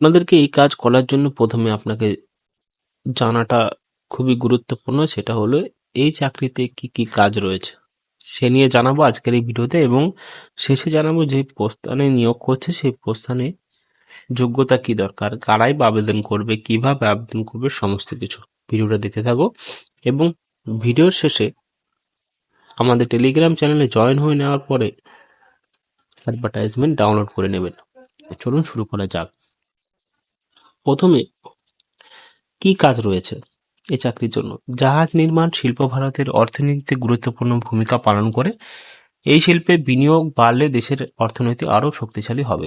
আপনাদেরকে এই কাজ করার জন্য প্রথমে আপনাকে জানাটা খুবই গুরুত্বপূর্ণ। সেটা হলো এই চাকরিতে কি কি কাজ রয়েছে সে নিয়ে জানাবো আজকের এই ভিডিওতে, এবং শেষে জানাবো যে প্রস্থানে নিয়োগ করছে সেই প্রস্থানে যোগ্যতা কি দরকার, কারাই বা আবেদন করবে, কিভাবে আবেদন করবে, সমস্ত কিছু। ভিডিওটা দেখতে থাকো এবং ভিডিওর শেষে আমাদের টেলিগ্রাম চ্যানেলে জয়েন হয়ে নেওয়ার পরে অ্যাডভার্টাইজমেন্ট ডাউনলোড করে নেবেন। চলুন শুরু করা যাক। প্রথমে কি কাজ রয়েছে এই চাকরির জন্য? জাহাজ নির্মাণ শিল্প ভারতের অর্থনীতিতে গুরুত্বপূর্ণ ভূমিকা পালন করে। এই শিল্পে বিনিয়োগ বাড়লে দেশের অর্থনীতি আরও শক্তিশালী হবে।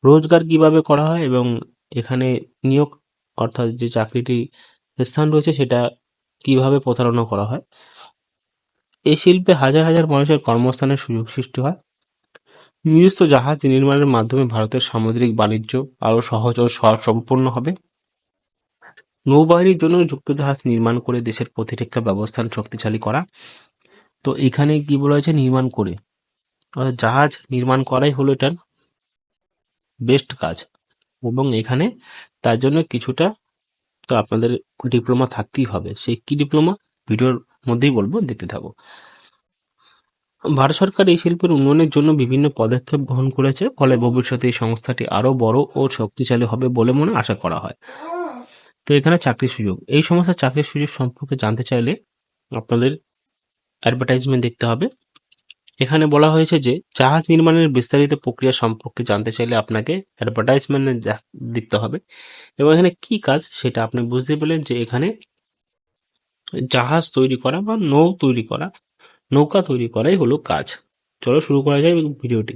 রোজগার কিভাবে করা হয় এবং এখানে নিয়োগ অর্থাৎ যে চাকরিটি স্থান রয়েছে সেটা কিভাবে প্রতারণা করা হয়। এই শিল্পে হাজার হাজার মানুষের কর্মস্থানের সুযোগ সৃষ্টি হয়। নিজস্ব জাহাজ নির্মাণের মাধ্যমে ভারতের সামুদ্রিক বাণিজ্য আরও সহজ ও সম্পূর্ণ হবে। নৌবাহিনীর জন্য যুক্তজাহাজ নির্মাণ করে দেশের প্রতিরক্ষা ব্যবস্থা শক্তিশালী করা। তো এখানে কি বলা হয়েছে? নির্মাণ করে, অর্থাৎ জাহাজ নির্মাণ করাই হলো এটার বেস্ট কাজ। এবং এখানে তার জন্য কিছুটা তো আপনাদের ডিপ্লোমা থাকতেই হবে। সেই কি ডিপ্লোমা ভিডিওর মধ্যেই বলবো, দেখতে থাকো। ভারত সরকার এই শিল্পের উন্নয়নের জন্য বিভিন্ন পদক্ষেপ গ্রহণ করেছে, ফলে ভবিষ্যতে এই সংস্থাটি আরো বড় ও শক্তিশালী হবে বলে আশা করা হয়। তো এখানে চাকরির সুযোগ, এই সমস্ত চাকরির সুযোগ সম্পর্কে জানতে চাইলে আপনাদের অ্যাডভার্টাইজমেন্ট দেখতে হবে। এখানে বলা হয়েছে যে জাহাজ নির্মাণের বিস্তারিত প্রক্রিয়া সম্পর্কে জানতে চাইলে আপনাকে অ্যাডভার্টাইজমেন্ট দেখতে হবে। এবং এখানে কি কাজ সেটা আপনি বুঝতে পেলেন যে এখানে জাহাজ তৈরি করা বা নৌকা তৈরি করাই হলো কাজ। চলো শুরু করা যায় ভিডিওটি।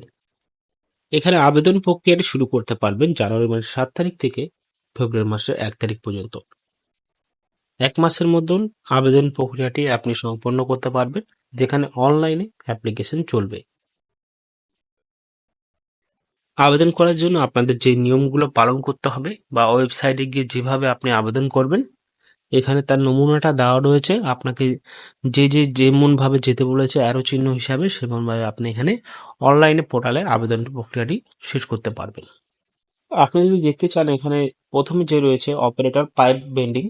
এখানে আবেদন প্রক্রিয়াটি শুরু করতে পারবেন জানুয়ারি মাসের 7 তারিখ থেকে ফেব্রুয়ারি মাসের 1 তারিখ পর্যন্ত। 1 মাসের মধ্যে আবেদন প্রক্রিয়াটি আপনি সম্পন্ন করতে পারবেন, যেখানে অনলাইনে অ্যাপ্লিকেশন চলবে। আবেদন করার জন্য আপনাদের যে নিয়মগুলো পালন করতে হবে বা ওয়েবসাইটে গিয়ে যেভাবে আপনি আবেদন করবেন, এখানে তার নমুনাটা দেওয়া রয়েছে। আপনাকে যেমন ভাবে যেতে বলেছে অ্যারো চিহ্ন হিসাবে, সেমনভাবে আপনি এখানে অনলাইনে পোর্টালে আবেদন প্রক্রিয়াটি শেষ করতে পারবেন। আপনি যদি দেখতে চান, এখানে প্রথমে যে রয়েছে অপারেটর পাইপ বেন্ডিং,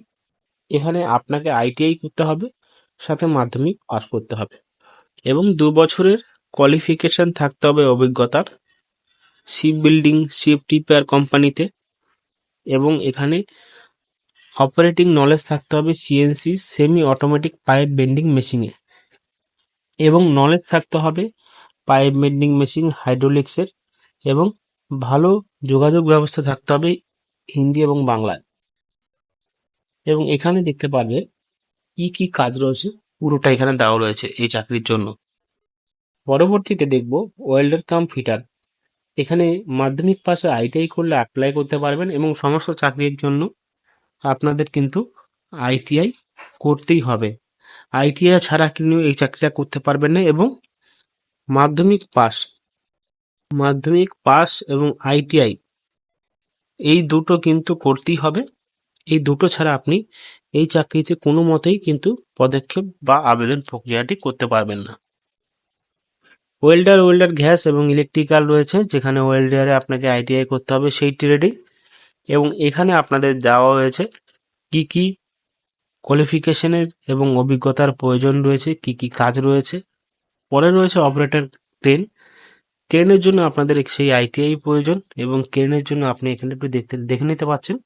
এখানে আপনাকে আইটিআই করতে হবে, সাথে মাধ্যমিক পাস করতে হবে এবং 2 বছরের কোয়ালিফিকেশন থাকতে হবে অভিজ্ঞতার শিপ বিল্ডিং, শিপ রিপেয়ার কোম্পানিতে। এবং এখানে অপারেটিং নলেজ থাকতে হবে CNC semi automatic pipe bending মেশিনে, এবং নলেজ থাকতে হবে পাইপ বেন্ডিং মেশিন হাইড্রোলিক্সের, এবং ভালো যোগাযোগ ব্যবস্থা থাকতে হবে হিন্দি এবং বাংলায়। এবং এখানে দেখতে পারবে কি কি কাজ রয়েছে, পুরোটা এখানে দেওয়া রয়েছে এই চাকরির জন্য। পরবর্তীতে দেখব ওয়েল্ডার কাম ফিটার। এখানে মাধ্যমিক পাশে আইটিআই করলে অ্যাপ্লাই করতে পারবেন, এবং সমস্ত চাকরির জন্য আপনাদের কিন্তু আইটিআই করতেই হবে। আইটিআই ছাড়া কিন্তু এই চাকরিটা করতে পারবেন না। এবং মাধ্যমিক পাস এবং আইটিআই এই দুটো কিন্তু করতেই হবে। এই দুটো ছাড়া আপনি এই চাকরিতে কোনো মতেই কিন্তু পদক্ষেপ বা আবেদন প্রক্রিয়াটি করতে পারবেন না। ওয়েল্ডার গ্যাস এবং ইলেকট্রিক্যাল রয়েছে, যেখানে ওয়েল্ডারে আপনাকে আইটিআই করতে হবে সেই ট্রেডে। এবং এখানে আপনাদের দেওয়া হয়েছে কি কি কোয়ালিফিকেশনের এবং অভিজ্ঞতার প্রয়োজন রয়েছে, কি কি কাজ রয়েছে। পরে রয়েছে অপারেটর ক্রেনের জন্য আপনাদের সেই আইটিআই প্রয়োজন, এবং ক্রেনের জন্য আপনি এখানে একটু দেখে নিতে পারছেন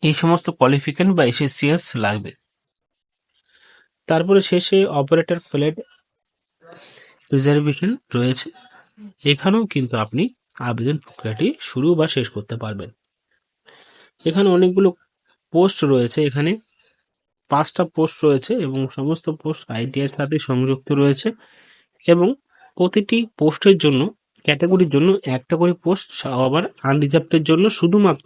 এই সমস্ত কোয়ালিফিকেশন বা এসএসসিএস লাগবে। তারপরে শেষে অপারেটর প্লেট রিজার্ভেশন রয়েছে, এখানেও কিন্তু আপনি আবেদন প্রক্রিয়াটি শুরু বা শেষ করতে পারবেন। এখানে অনেকগুলো পোস্ট রয়েছে, এখানে 5টা পোস্ট রয়েছে, এবং সমস্ত পোস্ট আইটিআই সাথে সংযুক্ত রয়েছে। এবং প্রতিটি পোস্টের জন্য ক্যাটাগরির জন্য একটা করে পোস্ট, আবার আনরিজার্ভের জন্য শুধুমাত্র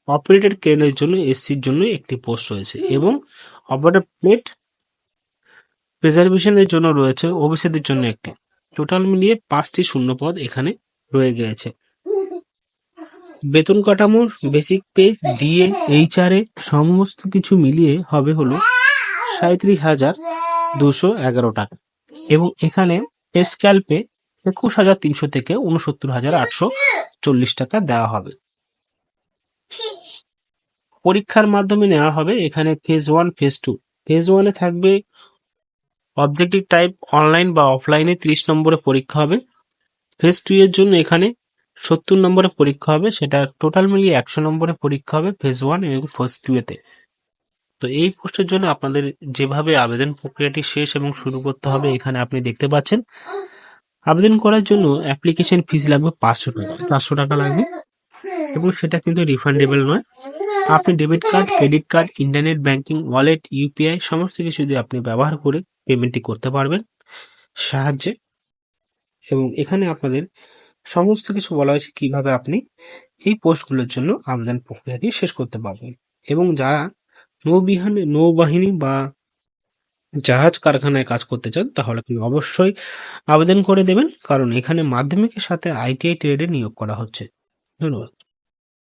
অপারেটর ক্রেনের জন্য এসসির জন্য একটি পোস্ট রয়েছে, এবং অপারেটর প্লেট প্রিজার্ভেশনের জন্য রয়েছে ওবিসিদের জন্য একটি। টোটাল মিলিয়ে 5টি শূন্যপদ এখানে রয়ে গিয়েছে। বেতন কাঠামোর বেসিক পে, ডিএ, এইচআরএ সমস্ত কিছু মিলিয়ে হবে হলো 37,211 টাকা। এবং এখানে স্ক্যালপে 21,300 থেকে 69,840 টাকা দেওয়া হবে। পরীক্ষার মাধ্যমে নেওয়া হবে। এখানে ফেজ 1, ফেজ 2। ফেজ 1-এ থাকবে অবজেক্টিভ টাইপ, অনলাইন বা অফলাইনে 30 নম্বরে পরীক্ষা হবে। ফেজ 2 এর জন্য এখানে 70 নম্বরে পরীক্ষা হবে, সেটা টোটাল মিলিয়ে 100 নম্বরে পরীক্ষা হবে ফেজ 1 এবং ফেজ 2-তে। তো এই পোস্টের জন্য আপনাদের যেভাবে আবেদন প্রক্রিয়াটি শেষ এবং শুরু করতে হবে এখানে আপনি দেখতে পাচ্ছেন। আবেদন করার জন্য অ্যাপ্লিকেশন ফিস লাগবে 500 টাকা, 400 টাকা লাগবে এবং সেটা কিন্তু রিফান্ডেবল নয়। আপনি debit card, credit card, internet banking, wallet, UPI সমস্ত কিছু দিয়ে আপনি ব্যবহার করে পেমেন্টটি করতে পারবেন সাহায্যে। এবং এখানে আপনাদের সমস্ত কিছু বলা হয়েছে কিভাবে আপনি এই পোস্টগুলোর জন্য আবেদন প্রক্রিয়াটি শেষ করতে পারবেন। এবং যারা নৌবাহিনী বা জাহাজ কারখানায় কাজ করতে চান তাহলে আপনি অবশ্যই আবেদন করে দেবেন, কারণ এখানে মাধ্যমিকের সাথে আইটিআই ট্রেডে নিয়োগ করা হচ্ছে। ধন্যবাদ।